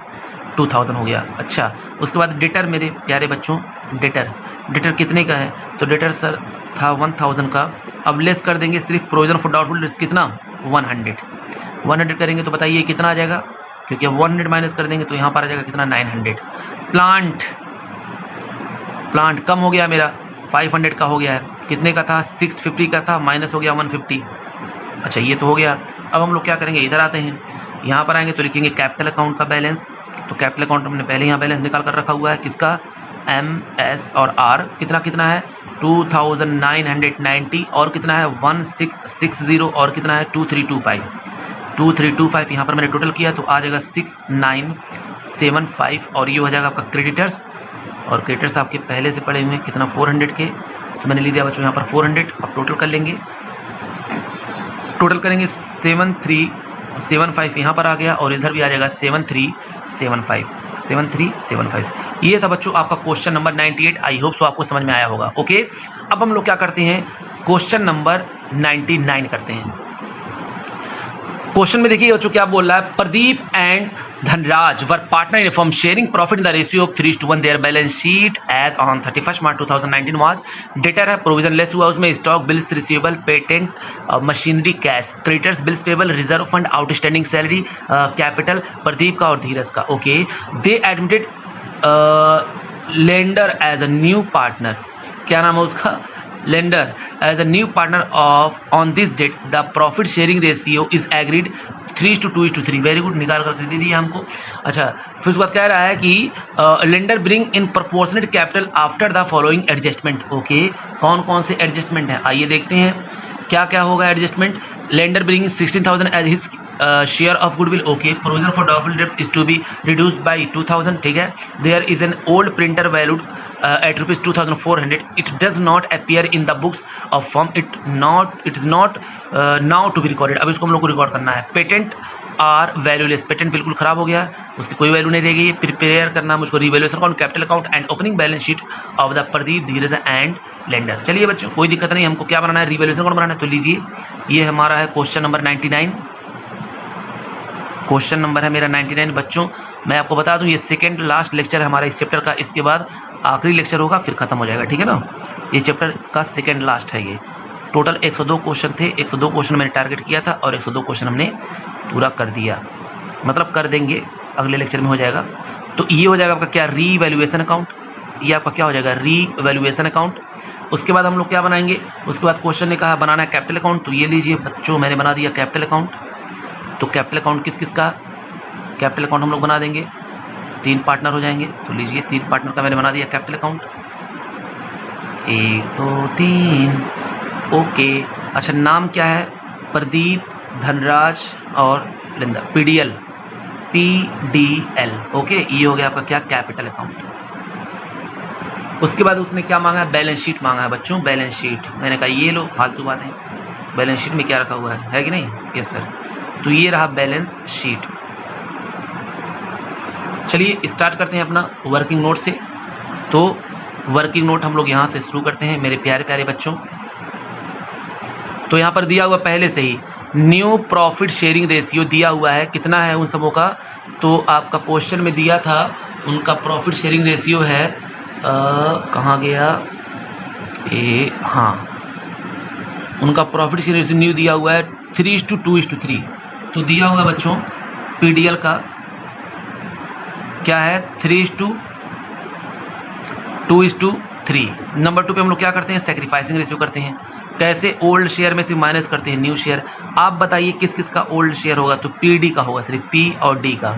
2000 हो गया। अच्छा उसके बाद डेटर मेरे प्यारे बच्चों, डेटर कितने का है, तो डेटर सर था 1000 का, अब लेस कर देंगे सिर्फ प्रोविजन फॉर डाउटफुल डेट्स कितना 100 करेंगे तो बताइए कितना आ जाएगा, क्योंकि अब 100 माइनस कर देंगे तो यहाँ पर आ जाएगा कितना 900। प्लांट कम हो गया मेरा 500 का हो गया है, कितने का था 650 का था, माइनस हो गया 150। अच्छा ये तो हो गया। अब हम लोग क्या करेंगे, इधर आते हैं, यहाँ पर आएंगे तो लिखेंगे कैपिटल अकाउंट का बैलेंस, तो कैपिटल अकाउंट हमने पहले यहाँ बैलेंस निकाल कर रखा हुआ है, किसका एम एस और आर, कितना है 2990 और कितना है 1660 और कितना है 2325 यहाँ पर मैंने टोटल किया तो आ जाएगा 6975 और ये हो जाएगा आपका क्रेडिटर्स, और क्रेडिटर्स आपके पहले से पड़े हुए हैं कितना 400 के, तो मैंने ले दिया बच्चों यहाँ पर 400। अब टोटल कर लेंगे, टोटल करेंगे 7375 यहाँ पर आ गया और इधर भी आ जाएगा 7375। ये था बच्चों आपका question number 98। I hope so आपको समझ में आया होगा। ओके अब हम लोग क्या करते हैं, क्वेश्चन नंबर 99 करते हैं। क्वेश्चन में देखिए बच्चों क्या बोल रहा है, Pradeep and Dhanraj were partner in firm sharing profit in the ratio of 3:1। Their balance sheet as on 31 March 2019 was, debtor है प्रोविजन लेस हुआ उसमें, stock bills receivable patent machinery cash, creditors bills payable reserve fund outstanding salary capital Pradeep का और धीरज का। Okay they admitted Lender as a new partner, क्या नाम है उसका, Lender as a new partner of on this date the profit sharing ratio is agreed 3:2:3। Very good, निकाल कर दे दिया हमको। अच्छा फिर उसके बाद कह रहा है कि lender bring in proportionate capital after the following adjustment. Okay कौन कौन से एडजस्टमेंट हैं आइए देखते हैं क्या क्या होगा adjustment. Lender bring 16,000 as his share of goodwill. Okay provision for doubtful debts is to be reduced by 2000, ठीक है। There is an old printer valued at rupees 2400, it does not appear in the books of firm, it is not now to be recorded। अब इसको हम लोग को रिकॉर्ड करना है। पेटेंट आर वैल्यूलेस, पेटेंट बिल्कुल खराब हो गया, उसकी कोई वैल्यू नहीं रह गई है। प्रिपेयर करना मुझको revaluation account, capital account and opening balance sheet of the Pradeep Dheeraj and lender. चलिए बच्चों कोई दिक्कत नहीं, हमको क्या बनाना है रिवैल्यूएशन अकाउंट बनाना है, तो लीजिए ये हमारा है क्वेश्चन नंबर 99। क्वेश्चन नंबर है मेरा 99 बच्चों। मैं आपको बता दूं ये सेकेंड लास्ट लेक्चर है हमारा इस चैप्टर का, इसके बाद आखिरी लेक्चर होगा फिर खत्म हो जाएगा, ठीक है ना। ये चैप्टर का सेकेंड लास्ट है। ये टोटल 102 क्वेश्चन थे, 102 क्वेश्चन मैंने टारगेट किया था और 102 क्वेश्चन हमने पूरा कर दिया, मतलब कर देंगे, अगले लेक्चर में हो जाएगा। तो ये हो जाएगा आपका क्या रीवैल्यूएशन अकाउंट, ये आपका क्या हो जाएगा रीवैल्यूएशन अकाउंट। उसके बाद हम लोग क्या बनाएंगे, उसके बाद क्वेश्चन ने कहा बनाना है कैपिटल अकाउंट, तो ये लीजिए बच्चों मैंने बना दिया कैपिटल अकाउंट। तो कैपिटल अकाउंट किस किस का, कैपिटल अकाउंट हम लोग बना देंगे, 3 पार्टनर हो जाएंगे, तो लीजिए 3 पार्टनर का मैंने बना दिया कैपिटल अकाउंट, 1 2 3। ओके अच्छा नाम क्या है, प्रदीप धनराज और लेंदर, PDL। ओके ये हो गया आपका क्या कैपिटल अकाउंट। उसके बाद उसने क्या मांगा है, बैलेंस शीट मांगा है बच्चों, बैलेंस शीट। मैंने कहा ये लो फालतू बातें, बैलेंस शीट में क्या रखा हुआ है कि नहीं, यस सर। तो ये रहा बैलेंस शीट। चलिए स्टार्ट करते हैं अपना वर्किंग नोट से। तो वर्किंग नोट हम लोग यहाँ से शुरू करते हैं मेरे प्यारे प्यारे बच्चों। तो यहाँ पर दिया हुआ पहले से ही न्यू प्रॉफिट शेयरिंग रेशियो दिया हुआ है, कितना है उन सबों का, तो आपका क्वेश्चन में दिया था उनका प्रॉफिट शेयरिंग रेशियो है कहाँ गया हाँ, उनका प्रॉफिट शेयरिंग रेशियो न्यू दिया हुआ है 3:2:3। तो दिया हुआ है बच्चों PDL का क्या है 3:2:3। नंबर 2 पे हम लोग क्या करते हैं, सैक्रिफाइसिंग रेशियो करते हैं। कैसे, ओल्ड शेयर में से माइनस करते हैं न्यू शेयर। आप बताइए किस किस का ओल्ड शेयर होगा, तो PD का होगा, सिर्फ P और D का।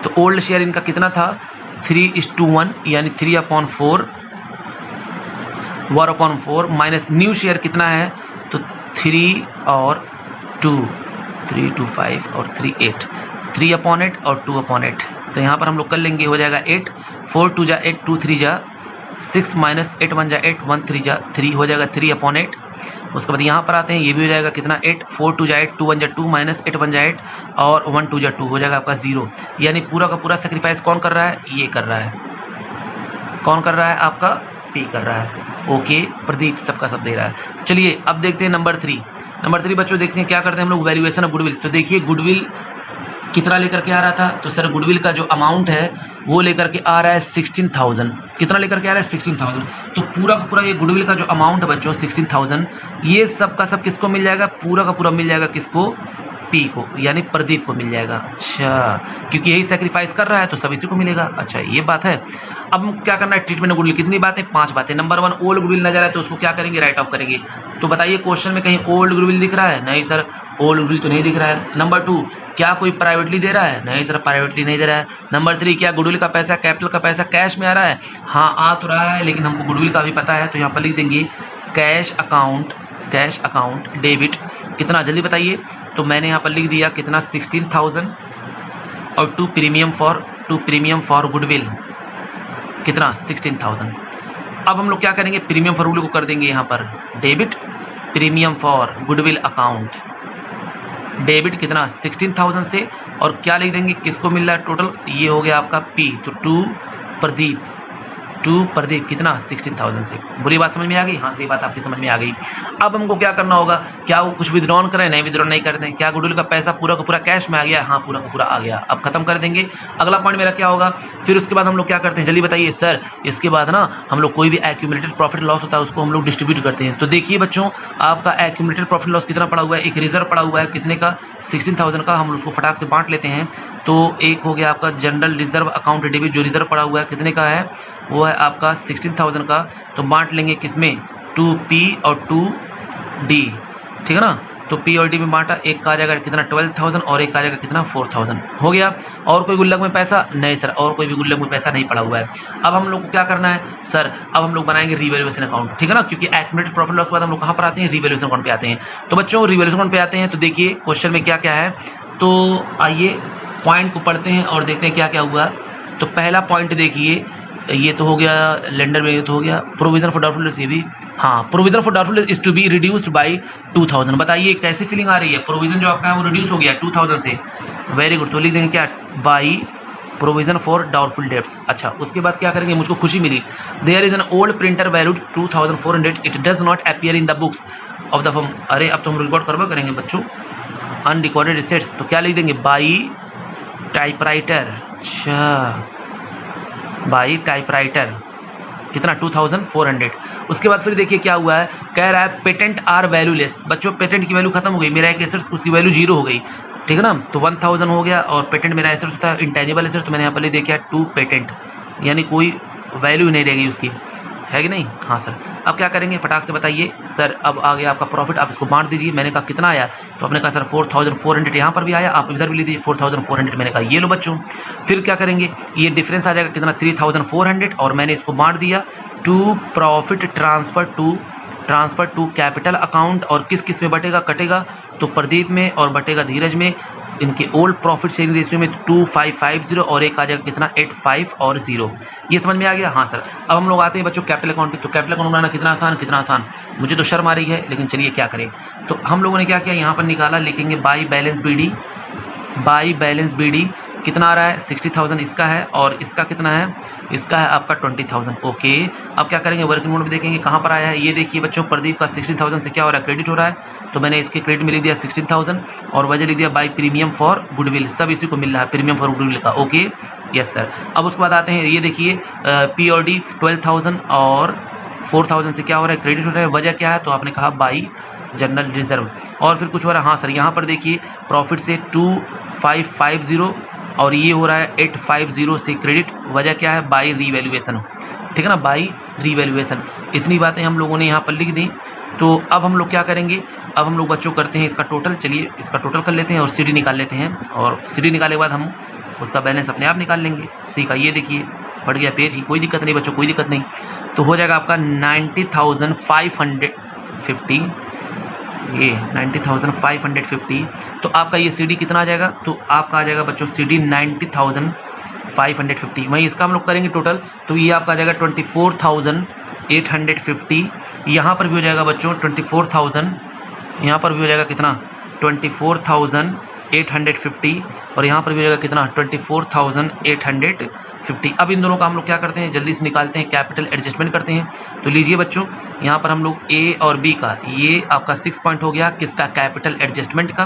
तो ओल्ड शेयर इनका कितना था 3:1 यानी 3/4 1/4 माइनस न्यू शेयर कितना है, तो 3 और 2 3 2 5 और 3 8 3/8 और 2/8। तो यहाँ पर हम लोग कर लेंगे, हो जाएगा 8 4 2 जा 8 2 3 जा 6 माइनस 8 1 जा 8 1 3 जा 3 हो जाएगा 3/8 उसके बाद यहाँ पर आते हैं, ये भी हो जाएगा कितना 8, 4 2 जा 8, 2 1 जा 2 माइनस 8 1 जा 8 और 1 2 जा 2 हो जाएगा आपका 0। यानी पूरा का पूरा सेक्रीफाइस कौन कर रहा है? ये कर रहा है। कौन कर रहा है? आपका P कर रहा है। ओके, प्रदीप सबका सब दे रहा है। चलिए अब देखते हैं नंबर 3। नंबर 3 बच्चों देखते हैं क्या करते हैं हम लोग, वैल्यूएशन ऑफ गुडविल। तो देखिए गुडविल कितना लेकर के आ रहा था? तो सर गुडविल का जो अमाउंट है वो लेकर के आ रहा है 16,000। कितना लेकर के आ रहा है? 16,000। तो पूरा का पूरा ये गुडविल का जो अमाउंट है बच्चों 16,000, ये सब का सब किसको मिल जाएगा? पूरा का पूरा मिल जाएगा किसको? P को, यानी प्रदीप को मिल जाएगा। अच्छा, क्योंकि यही सेक्रीफाइस कर रहा है तो सब इसी को मिलेगा। अच्छा ये बात है। अब क्या करना है? ट्रीटमेंट ऑफ गुडविल कितनी बातें? 5 बातें। नंबर 1, ओल्ड गुडविल नजर आए तो उसको क्या करेंगे? राइट ऑफ करेंगे। तो बताइए क्वेश्चन में कहीं ओल्ड गुडविल दिख रहा है? नहीं सर, ओल्ड गुडविल तो नहीं दिख रहा है। नंबर 2, क्या कोई प्राइवेटली दे रहा है? नहीं सर, प्राइवेटली नहीं दे रहा है। नंबर 3, क्या गुडविल का पैसा, कैपिटल का पैसा कैश में आ रहा है? हाँ आ तो रहा है, लेकिन हमको गुडविल का भी पता है तो यहाँ पर लिख देंगे कैश अकाउंट डेबिट। कितना जल्दी बताइए? तो मैंने यहाँ पर लिख दिया कितना 16,000 और टू प्रीमियम फॉर गुडविल कितना 16,000। अब हम लोग क्या करेंगे? प्रीमियम फॉर गुडविल को कर देंगे यहाँ पर debit, premium for goodwill account debit कितना 16,000 से, और क्या लिख देंगे किसको मिल रहा है टोटल? ये हो गया आपका P, तो टू प्रदीप कितना 16,000 से। बुरी बात समझ में आ गई? हाँ सही बात आपकी समझ में आ गई। अब हमको क्या करना होगा? क्या वो कुछ विड्रॉन करें? नहीं, विड्रॉन नहीं करते हैं। क्या गुडविल का पैसा पूरा का पूरा कैश में आ गया? हाँ पूरा का पूरा आ गया। अब खत्म कर देंगे। अगला पॉइंट मेरा क्या होगा? फिर उसके बाद हम लोग क्या करते हैं? जल्दी बताइए सर। इसके बाद ना हम लोग कोई भी एक्यूमुलेटेड प्रॉफिट लॉस होता है उसको हम लोग डिस्ट्रीब्यूट करते हैं। तो देखिए बच्चों, आपका एक्यूमुलेटेड प्रॉफिट लॉस कितना पड़ा हुआ है? एक रिजर्व पड़ा हुआ है कितने का? 16,000 का। हम उसको फटाक से बांट लेते हैं। तो एक हो गया आपका जनरल रिजर्व अकाउंट डेबिट, जो रिजर्व पड़ा हुआ है कितने का है? वो है आपका 16,000 का। तो बांट लेंगे किसमें? 2P और 2D, ठीक है ना। तो P और D में बांटा, एक का आ जाएगा कितना 12,000 और एक का आ जाएगा कितना 4,000 हो गया। और कोई गुल्लक में पैसा? नहीं सर, और कोई भी गुल्लक में पैसा नहीं पड़ा हुआ है। अब हम लोग को क्या करना है सर? अब हम लोग बनाएंगे रिवैल्यूएशन अकाउंट, ठीक है ना, क्योंकि एक्यूमुलेटेड प्रॉफिट लॉस के बाद हम लोग कहाँ पर आते हैं? रिवैल्यूएशन अकाउंट पे आते हैं। तो बच्चों रिवैल्यूएशन अकाउंट पे आते हैं तो देखिए क्वेश्चन में क्या क्या है। तो आइए पॉइंट को पढ़ते हैं और देखते हैं क्या क्या हुआ। तो पहला पॉइंट देखिए, ये तो हो गया लेंडर में, ये तो हो गया प्रोविजन फॉर डाउटफुल डेट्स। ये भी हाँ, provision for doubtful debts is to be reduced by 2,000। बताइए कैसी फीलिंग आ रही है? प्रोविजन जो आपका है वो रिड्यूस हो गया 2,000 से। Very good. तो लिख देंगे क्या? By provision for doubtful debts. अच्छा, उसके बाद क्या करेंगे? मुझको खुशी मिली, there is an old printer valued 2,400, it does not appear in the books of the firm. अरे अब तो हम रिकॉर्ड करवा करेंगे बच्चों, अनरिकॉर्डेड एसेट्स। तो क्या लिख देंगे? By typewriter. अच्छा, बाई टाइपराइटर कितना 2,400। उसके बाद फिर देखिए क्या हुआ है, कह रहा है पेटेंट आर वैल्यूलेस। बच्चों पेटेंट की वैल्यू खत्म हो गई, मेरा एक एसेट्स उसकी वैल्यू 0 हो गई, ठीक है ना। तो 1,000 हो गया और पेटेंट मेरा एसेट्स होता है इंटेंजिबल एसेट्स, तो मैंने यहाँ पर लिख दिया 2 पेटेंट, यानी कोई वैल्यू नहीं रहेगी उसकी, है कि नहीं? हाँ सर। अब क्या करेंगे फटाक से बताइए सर। अब आ गया आपका प्रॉफिट, आप इसको बांट दीजिए। मैंने कहा कितना आया? तो आपने कहा सर 4,400 यहाँ पर भी आया, आप इधर भी ले दीजिए 4,400। मैंने कहा ये लो बच्चों। फिर क्या करेंगे? ये डिफरेंस आ जाएगा कितना 3,400 और मैंने इसको बांट दिया to profit transfer to capital account. और किस किस में बटेगा कटेगा? तो प्रदीप में और बटेगा धीरज में। इनके ओल्ड प्रॉफिट शेयरिंग रेशियो में 2,550 और एक आ जाएगा कितना 8,5 और 0। ये समझ में आ गया? हाँ सर। अब हम लोग आते हैं बच्चों कैपिटल अकाउंट पे। तो कैपिटल अकाउंट बनाना कितना आसान, मुझे तो शर्म आ रही है, लेकिन चलिए क्या करें। तो हम लोगों ने क्या किया, यहाँ पर निकाला, लिखेंगे बाई बैलेंस BD कितना आ रहा है 60,000 इसका है, और इसका कितना है? इसका है आपका 20,000। ओके, अब क्या करेंगे? वर्किंग नोट में देखेंगे कहाँ पर आया है। ये देखिए बच्चों, प्रदीप का 60,000 से क्या हो रहा है? क्रेडिट हो रहा है। तो मैंने इसके क्रेडिट में लिख दिया 16,000 और वजह लिख दिया बाई प्रीमियम फॉर गुडविल। सब इसी को मिल रहा है प्रीमियम फॉर गुडविल का। Okay yes sir. अब उसके बाद आते हैं, ये देखिए P और D 12,000 और 4,000 से क्या हो रहा है? क्रेडिट हो रहा है। वजह क्या है? तो आपने कहा बाई जनरल रिजर्व। और फिर कुछ हो रहा है? हाँ सर, यहाँ पर देखिए प्रॉफिट से 2,550 और ये हो रहा है 850 से क्रेडिट। वजह क्या है? बाई रीवैल्यूएशन, ठीक है ना, बाई रीवैल्यूएशन। इतनी बातें हम लोगों ने यहाँ पर लिख दी। तो अब हम लोग क्या करेंगे? अब हम लोग बच्चों करते हैं इसका टोटल। चलिए इसका टोटल कर लेते हैं और CD निकाल लेते हैं, और CD निकालने के बाद हम उसका बैलेंस अपने आप निकाल लेंगे। सी का ये देखिए बढ़ गया पेज ही, कोई दिक्कत नहीं बच्चों, कोई दिक्कत नहीं। तो हो जाएगा आपका 90,550, ये 90,550। तो आपका ये CD कितना आ जाएगा? तो आपका आ जाएगा बच्चों CD 90,550। वहीं इसका हम लोग करेंगे टोटल, तो ये आपका आ जाएगा 24,850 यहाँ पर भी हो जाएगा बच्चों 24,000, यहाँ पर भी हो जाएगा कितना 24,850 और यहाँ पर भी हो जाएगा कितना 24,850। अब इन दोनों का हम लोग क्या करते हैं, जल्दी से निकालते हैं, कैपिटल एडजस्टमेंट करते हैं। तो लीजिए बच्चों, यहाँ पर हम लोग ए और बी का, ये आपका 6 पॉइंट हो गया किसका, कैपिटल एडजस्टमेंट का।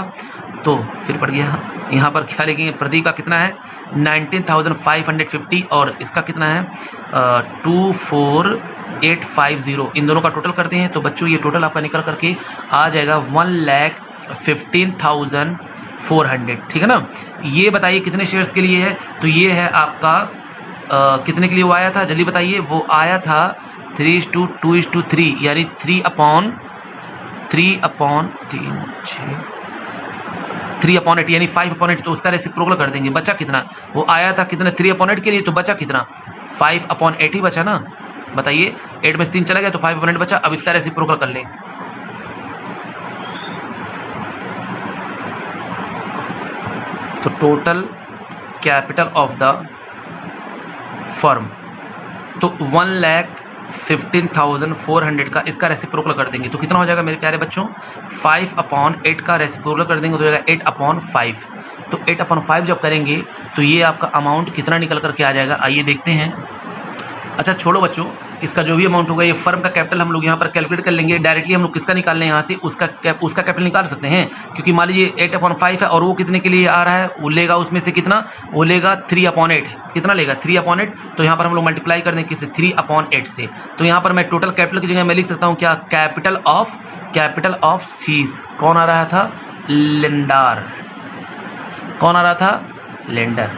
तो फिर पड़ गया यहाँ पर क्या लिखेंगे, प्रदीप का कितना है 19,550 और इसका कितना है 24,850। इन दोनों का टोटल करते हैं तो बच्चों ये टोटल आपका निकल करके आ जाएगा 1,15,400, ठीक है ना। ये बताइए कितने शेयर्स के लिए है, तो ये है आपका कितने के लिए वो आया था, जल्दी बताइए। वो आया था 3:2:3 यानी 3/8 यानी 5/8, तो उसका रेसिप्रोकल कर देंगे। बचा कितना, वो आया था कितना 3/8 के लिए, तो बचा कितना 5/8 ही बचा ना। बताइए 8 में से 3 चला गया तो 5/8 बचा। अब इसका रेसिप्रोकल कर लें, तो total capital of the firm, तो 1,15,400 का इसका रेसिप्रोकल कर देंगे तो कितना हो जाएगा मेरे प्यारे बच्चों, 5/8 का रेसिप्रोकल कर देंगे तो हो जाएगा 8/5। तो 8/5 जब करेंगे तो ये आपका अमाउंट कितना निकल करके आ जाएगा, आइए देखते हैं। अच्छा छोड़ो बच्चों, इसका जो भी अमाउंट होगा, ये फर्म का कैपिटल हम लोग यहाँ पर कैलकुलेट कर लेंगे। डायरेक्टली हम लोग किसका निकाल लें, यहाँ से उसका कैपिटल निकाल सकते हैं, क्योंकि मान लीजिए 8/5 है और वो कितने के लिए आ रहा है, वो लेगा उसमें से कितना, वो लेगा 3/8। कितना लेगा 3/8, तो यहाँ पर हम लोग मल्टीप्लाई कर दें किससे, 3/8 से। तो यहाँ पर मैं टोटल कैपिटल की जगह मैं लिख सकता हूँ क्या, कैपिटल ऑफ सीज। कौन आ रहा था, लेंडर। कौन आ रहा था, लेंडर।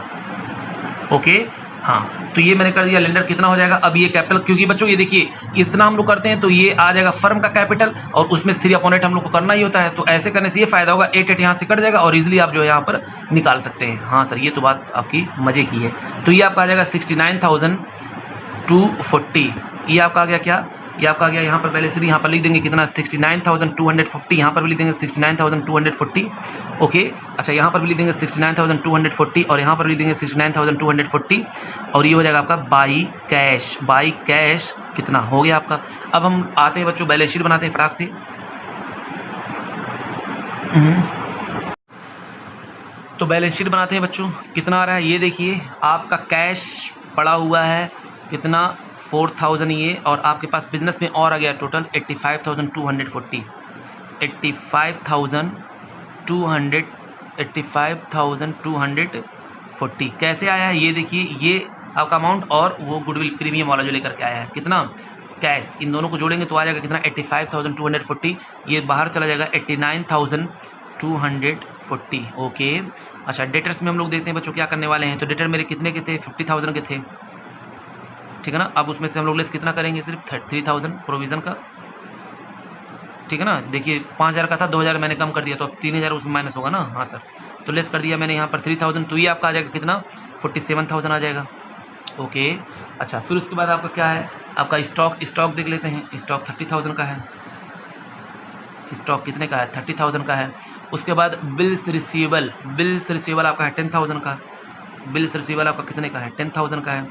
ओके हाँ, तो ये मैंने कर दिया लेंडर। कितना हो जाएगा अब ये कैपिटल, क्योंकि बच्चों ये देखिए इतना हम लोग करते हैं तो ये आ जाएगा फर्म का कैपिटल और उसमें 3/8 हम लोग को करना ही होता है। तो ऐसे करने से ये फायदा होगा, 8 यहाँ से कट जाएगा और इजीली आप जो है यहाँ पर निकाल सकते हैं। हाँ सर, ये तो बात आपकी मजे की है। तो ये आपका आ जाएगा 69,240। ये आपका आ गया क्या, ये आपका आ गया यहाँ पर पहले से यहाँ पर लिख देंगे कितना 69,240, यहाँ पर भी लिख देंगे 69,240। ओके अच्छा, यहाँ पर भी लिख देंगे 69,240 और यहाँ पर भी लिख देंगे 69,240 और ये हो जाएगा आपका बाई कैश कितना हो गया आपका। अब हम आते हैं बच्चों, बैलेंस शीट बनाते हैं फटाक से। तो बैलेंस शीट बनाते हैं बच्चों, कितना आ रहा है ये देखिए, आपका कैश पड़ा हुआ है कितना 4,000 ये, और आपके पास बिजनेस में और आ गया टोटल 85,240। 85,240 कैसे आया है ये देखिए, ये आपका अमाउंट और वो गुडविल प्रीमियम वाला जो लेकर के आया है कितना कैश, इन दोनों को जोड़ेंगे तो आ जाएगा कितना 85,240। ये बाहर चला जाएगा 89,240। ओके अच्छा, डेटर्स में हम लोग देखते हैं बच्चों क्या करने वाले हैं। तो डेटर मेरे कितने के थे, 50,000 के थे, ठीक है ना। अब उसमें से हम लोग लेस कितना करेंगे, सिर्फ 3,000 प्रोविज़न का, ठीक है ना। देखिए 5,000 का था, 2,000 मैंने कम कर दिया तो अब 3,000 उसमें माइनस होगा ना। हाँ सर, तो लेस कर दिया मैंने यहाँ पर 3,000, तो ये आपका आ जाएगा कितना 47,000 आ जाएगा। ओके अच्छा, फिर उसके बाद आपका क्या है, आपका स्टॉक देख लेते हैं। स्टॉक 30,000 का है, स्टॉक कितने का है 30,000 का है। उसके बाद बिल्स रिसीवेबल आपका है 10,000 का, बिल्स रिसीवेबल आपका कितने का है 10,000 का है।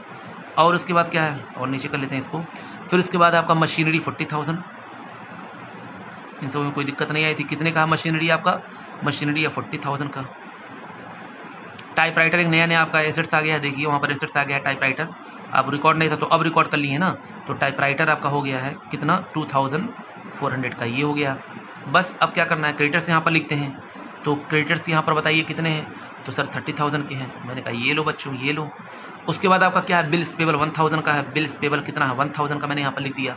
और उसके बाद क्या है, और नीचे कर लेते हैं इसको। फिर उसके बाद आपका मशीनरी 40,000, इन सब में कोई दिक्कत नहीं आई थी। कितने का मशीनरी, आपका मशीनरी है 40,000 का। टाइपराइटर एक नया आपका एसेट्स आ गया है, देखिए वहाँ पर एसेट्स आ गया है टाइपराइटर, आप रिकॉर्ड नहीं था तो अब रिकॉर्ड कर लिए है ना। तो टाइपराइटर आपका हो गया है कितना 2,400 का, ये हो गया। बस अब क्या करना है, क्रेडिटर्स यहाँ पर लिखते हैं। तो क्रेडिटर्स यहाँ पर बताइए कितने हैं, तो सर 30,000 के हैं। मैंने कहा ये लो बच्चों ये लो। उसके बाद आपका क्या है, बिल्स पेबल 1,000 का है। बिल्स पेबल कितना है 1,000 का, मैंने यहाँ पर लिख दिया।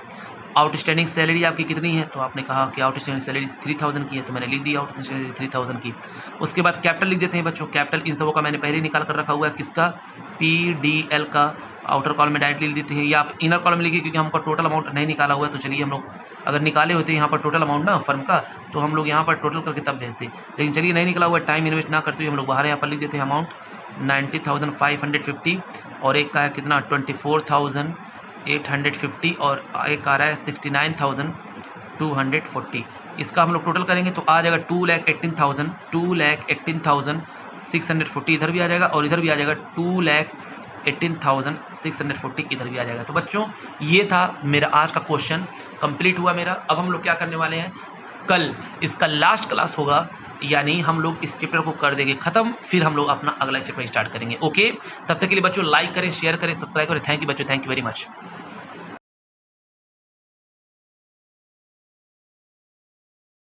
आउटस्टैंडिंग सैलरी आपकी कितनी है, तो आपने कहा कि आउटस्टैंडिंग सैलरी 3,000 की है, तो मैंने लिख दिया आउटस्टैंडिंग सैलरी 3,000 की। उसके बाद कैपिटल लिख देते हैं बच्चों। कैपिटल इन सबों का मैंने पहले ही निकाल कर रखा हुआ है, किसका PDL का। आउटर कॉलम में डायरेक्टली लिख देते हैं, या आप इनर कॉलम में लिखिए क्योंकि हमको टोटल अमाउंट नहीं निकाला हुआ है। तो चलिए हम लोग अगर निकाले होते यहाँ पर टोटल अमाउंट ना फर्म का, तो हम लोग यहाँ पर टोटल करके तब भेजते, लेकिन चलिए नहीं निकला हुआ, टाइम इन्वेस्ट ना करते हुए हम लोग बाहर यहाँ पर लिख देते हैं अमाउंट 90,550 और एक का है कितना 24,850 और एक आ रहा है 69,240। इसका हम लोग टोटल करेंगे तो आ जाएगा 2,18,640। इधर भी आ जाएगा और इधर भी आ जाएगा 18,640 इधर भी आ जाएगा। तो बच्चों ये था मेरा आज का क्वेश्चन, कंप्लीट हुआ मेरा। अब हम लोग क्या करने वाले हैं, कल इसका लास्ट क्लास होगा, यानी हम लोग इस चैप्टर को कर देंगे खत्म, फिर हम लोग अपना अगला चैप्टर स्टार्ट करेंगे। ओके, तब तक के लिए बच्चों लाइक करें, शेयर करें, सब्सक्राइब करें। थैंक यू बच्चों, थैंक यू वेरी मच।